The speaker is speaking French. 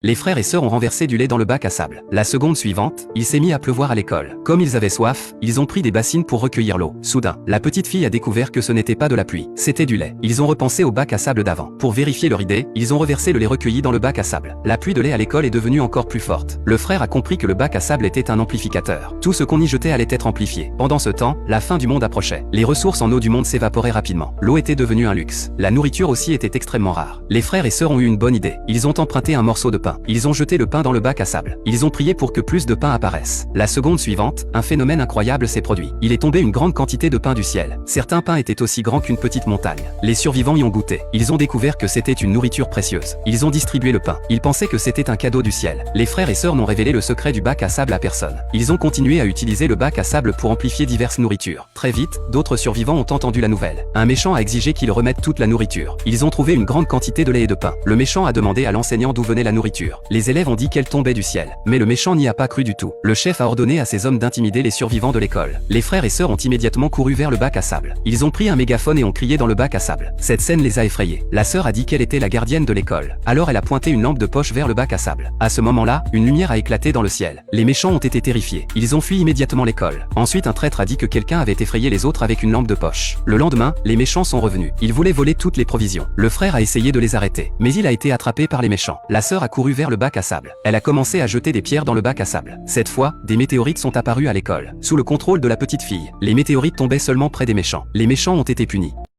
Les frères et sœurs ont renversé du lait dans le bac à sable. La seconde suivante, il s'est mis à pleuvoir à l'école. Comme ils avaient soif, ils ont pris des bassines pour recueillir l'eau. Soudain, la petite fille a découvert que ce n'était pas de la pluie, c'était du lait. Ils ont repensé au bac à sable d'avant. Pour vérifier leur idée, ils ont reversé le lait recueilli dans le bac à sable. La pluie de lait à l'école est devenue encore plus forte. Le frère a compris que le bac à sable était un amplificateur. Tout ce qu'on y jetait allait être amplifié. Pendant ce temps, la fin du monde approchait. Les ressources en eau du monde s'évaporaient rapidement. L'eau était devenue un luxe. La nourriture aussi était extrêmement rare. Les frères et sœurs ont eu une bonne idée. Ils ont emprunté un morceau de pain. Ils ont jeté le pain dans le bac à sable. Ils ont prié pour que plus de pain apparaisse. La seconde suivante, un phénomène incroyable s'est produit. Il est tombé une grande quantité de pain du ciel. Certains pains étaient aussi grands qu'une petite montagne. Les survivants y ont goûté. Ils ont découvert que c'était une nourriture précieuse. Ils ont distribué le pain. Ils pensaient que c'était un cadeau du ciel. Les frères et sœurs n'ont révélé le secret du bac à sable à personne. Ils ont continué à utiliser le bac à sable pour amplifier diverses nourritures. Très vite, d'autres survivants ont entendu la nouvelle. Un méchant a exigé qu'ils remettent toute la nourriture. Ils ont trouvé une grande quantité de lait et de pain. Le méchant a demandé à l'enseignant d'où venait la nourriture. Les élèves ont dit qu'elle tombait du ciel. Mais le méchant n'y a pas cru du tout. Le chef a ordonné à ses hommes d'intimider les survivants de l'école. Les frères et sœurs ont immédiatement couru vers le bac à sable. Ils ont pris un mégaphone et ont crié dans le bac à sable. Cette scène les a effrayés. La sœur a dit qu'elle était la gardienne de l'école. Alors elle a pointé une lampe de poche vers le bac à sable. À ce moment-là, une lumière a éclaté dans le ciel. Les méchants ont été terrifiés. Ils ont fui immédiatement l'école. Ensuite, un traître a dit que quelqu'un avait effrayé les autres avec une lampe de poche. Le lendemain, les méchants sont revenus. Ils voulaient voler toutes les provisions. Le frère a essayé de les arrêter, mais il a été attrapé par les méchants. La sœur a couru vers le bac à sable. Elle a commencé à jeter des pierres dans le bac à sable. Cette fois, des météorites sont apparus à l'école. Sous le contrôle de la petite fille, les météorites tombaient seulement près des méchants. Les méchants ont été punis.